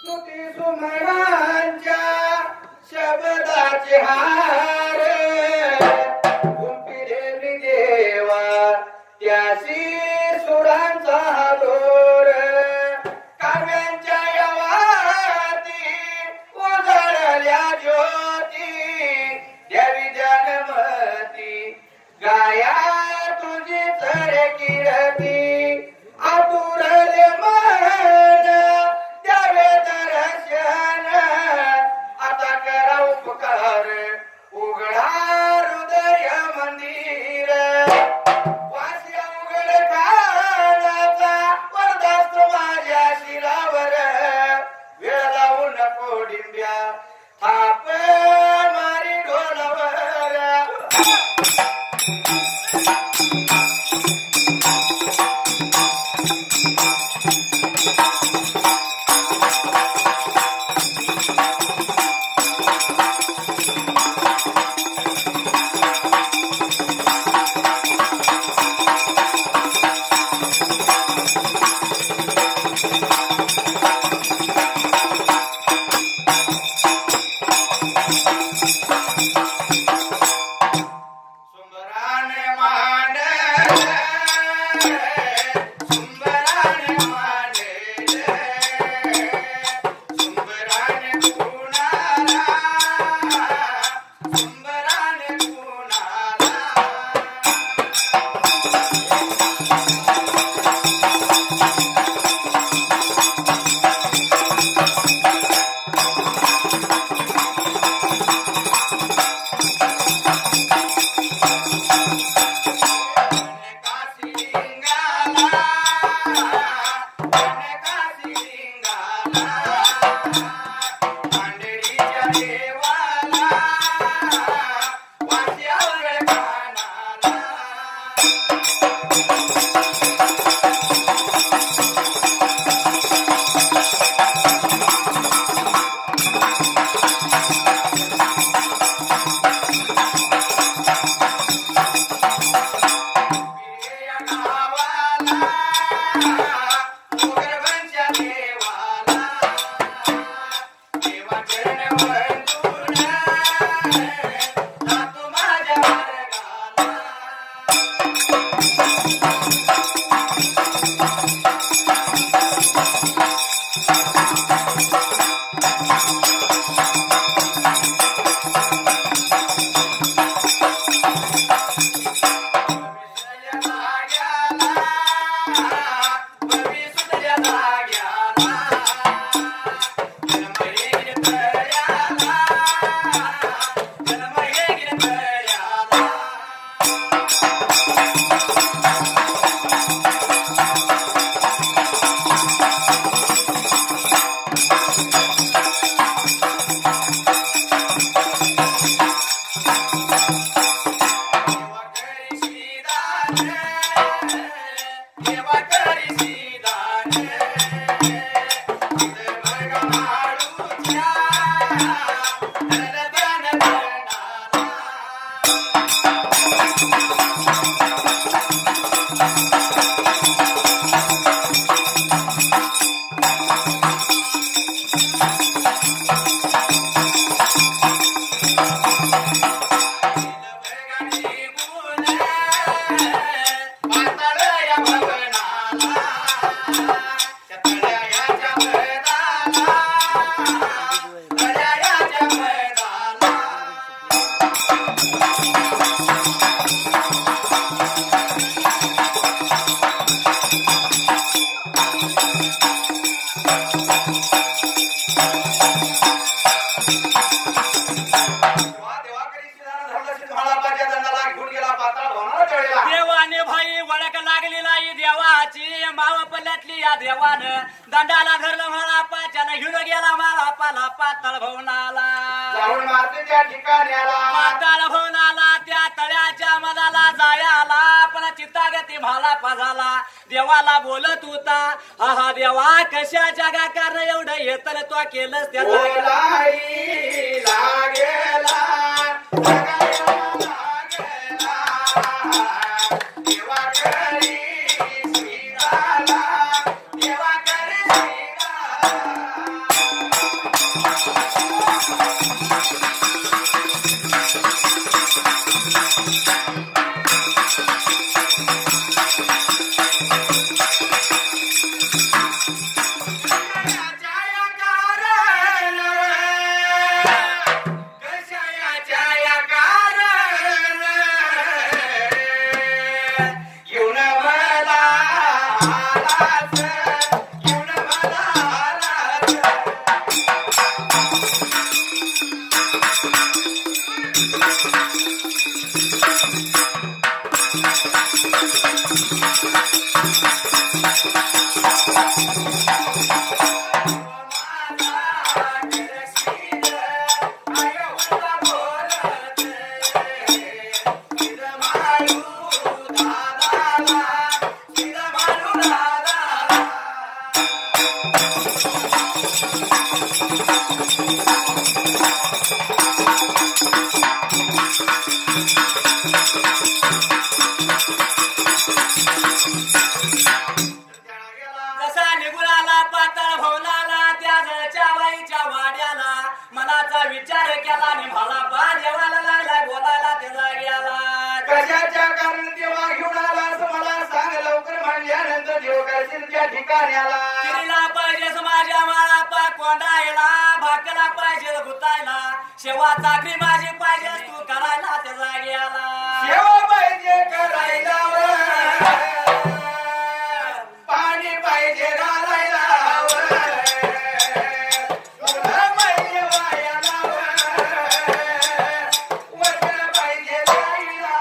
स्तुती सुमनांच्या शब्दाचे हार गुंफिले देवा त्यासी सुरांचा दोर काव्यांच्या यवाती उजळल्या ज्योती देवी जनमती गाया तुझी चरे किरती आतुरले मन द्यावे दर्शन आता करा उपकार उघडा हृदय मंदिर वासिया उघड काळाचा वरदास्त माझ्या शिरावर वेळ लावू नको डिंब्या थाप मारी ढोलावर देवाने भाई वळख लागलेला ही देवाची माव पल्ल्यातली या देवानं दंडाला धरलं म्हणा पाच्यानं घेऊन गेला मला पाला पाताळ भवनाला जाऊन मारते त्या ठिकाण्याला पाताळ भवनाला त्या तळ्याच्या मनाला जायाला पण चित्तागती भाला पाझाला देवाला बोलत होता हा देवा कशा जगा कारण एवढं येतल तो केलंस त्याचा लागेला शेवा चाकरी माझी पाहिजे तू करायला त्या जाग्याला शेवा पाहिजे करायला पाणी पाहिजे घालायला तुला पाहिजे वायाला वचन पाहिजे जायला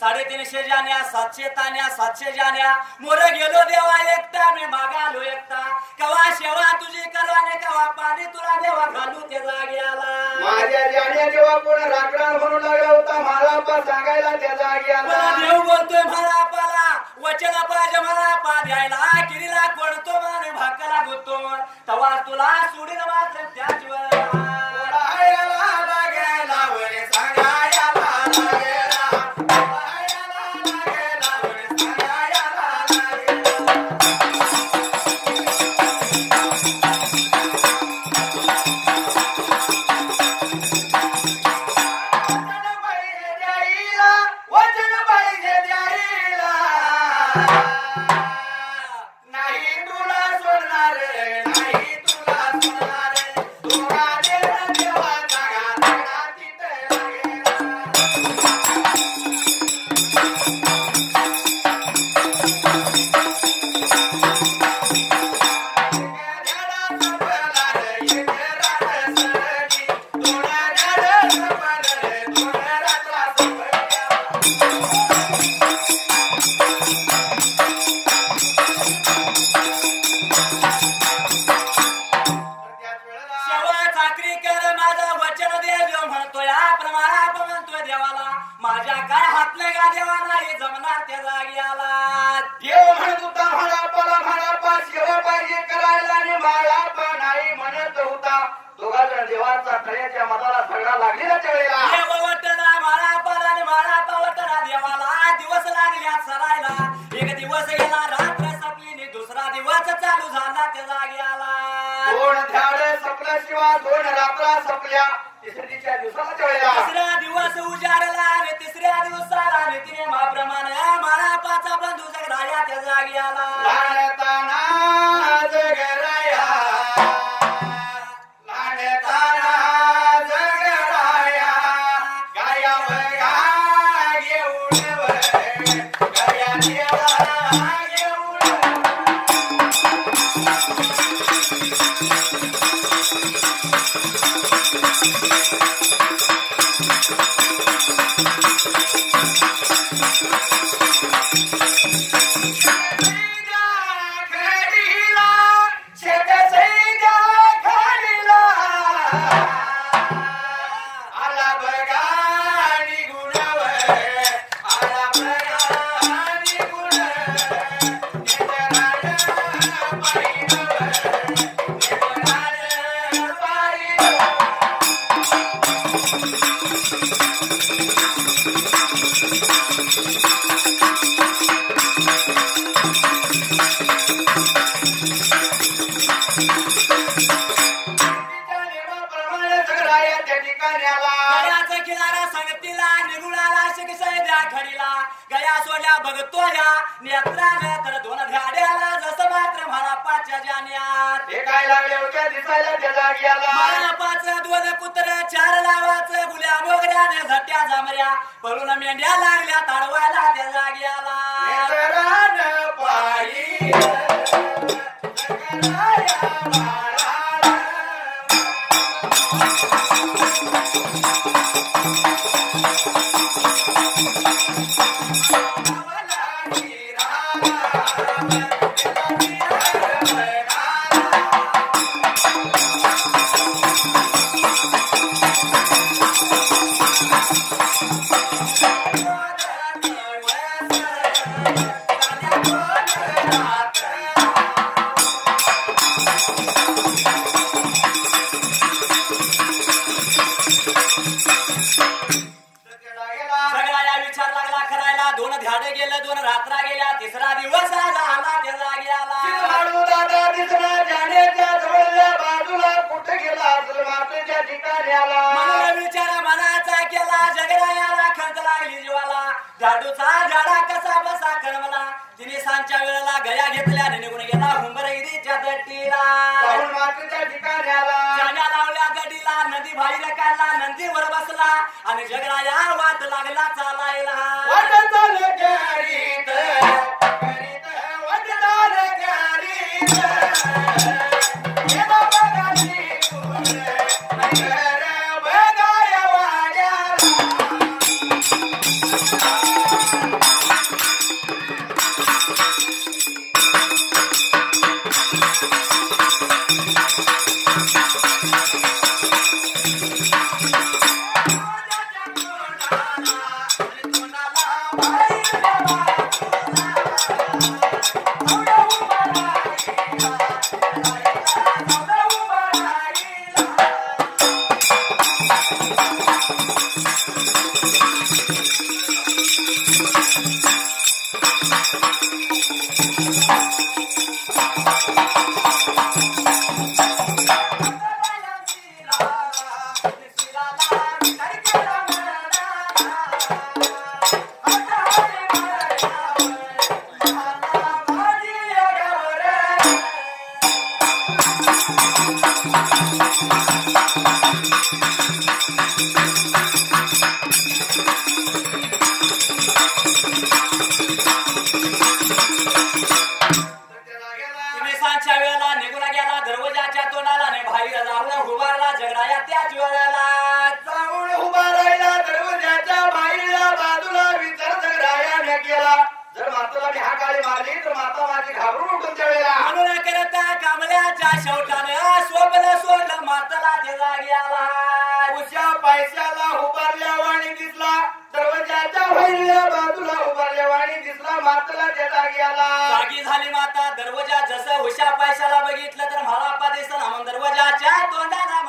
साडेतीनशे जाण्या 700 ताण्या 700 जाण्या मोर गेलो देवा एकटा मी मागालो एकटा कवा शेवा तुझी करवाने कवा पाणी तुला देवा घालू ते जाग्याला माझ्या जाण्या जेव्हा कोण राखणार म्हणून लागला होता मला पा सांगायला त्या जाग्याला देव बोलतोय मला पाला वचन पाहिजे मला पा द्यायला किरीला कोणतो माने भाकला गुतो तवा तुला सोडीन मात्र त्याच वेळेला माझ्या काय हात नाही का देवा नाही जमणार त्या जाग्याला देव म्हणत होता म्हणा पला म्हणा पा सेवा पाहिजे करायला आणि मला पा नाही म्हणत होता दोघा जण देवाचा तळ्याच्या मताला झगडा लागलेला वेळेला देववटला माळा पाला माळा पावटला देवाला दिवस लागल्या सरायला एक दिवस गेला रात्र संपली दुसरा दिवस चालू झाला त्या जाग्याला 2 ध्याड संपल्याशिवाय 2 रात्रा संपल्या तिसऱ्या दिवसाच्या वेळेला तिसरा दिवस उजाडला आणि तिसऱ्या दिवसाला नीतीने माप्रमाणे माळा पाचा बंधू जगराया त्या जाग्याला लाडताना जगराया लाडताना जगराया गाया बघा घेऊन गाया देवा घेऊन गया सोड्या बघतो या नेत्राने तर 2 ध्याड्याला जसं मात्र मला पाच्या जाण्यात हे काय लागले होत्या दिसायला त्या जाग्याला मला 5 2 कुत्र 4 लावाचं गुल्या मोगऱ्याने झट्या जामऱ्या पळून मेंढ्या लागल्या ताडवायला त्या जाग्याला नेत्रानं पायी जगराया माळाला सगळ्या विचार लागला करायला 2 ध्याडे गेले 2 रात्रा गेल्या तिसरा दिवस झाला त्या जाग्याला सिंहाळू दादा दिसला जाण्याच्या जवळच्या बाजूला कुठे गेला असेल मातेच्या ठिकाणी आला मला विचार मनाचा केला जगरायाला खंत लागली जीवाला झाडूचा झाडा कसा बसा करमला तिने सांच्या वेळेला गया घेतल्या निघून गेला हुंबरगिरीच्या दट्टीला जाऊन मातेच्या ठिकाणी आला जाण्या लावल्या गडीला नदी बाहेर काढला नंदीवर बसला आणि जगराया वाट लागला चालायला वडताल करीत करीत वडताल करीत हे बाबा गाली कुर नगर बगाया वाड्याला सांच्या वेळेला निघून गेला दरवाजाच्या तोंडाला ने बाहेर जाऊन उभारला जगराया त्याच वेळेला जाऊन उभा राहिला दरवाजाच्या बाहेरला बाजूला विचार जगरायाने केला जर माताला मी हाकाळी मारली तर माता माझी घाबरून उठून त्यावेळेला म्हणून करता कांबळ्याच्या शेवटाने सोबलं सोडलं माताला ते जागी आला उशा पैशाला उभारल्या वाणी दिसला दरवाजाच्या बाहेरल्या बाजूला उभारल्या वाणी दिसला माताला त्या जागी आला जागी झाली माता दरवाजा जसं उशा पैशाला बघितलं तर मला दिसला म्हणून दरवाजाच्या तोंडाला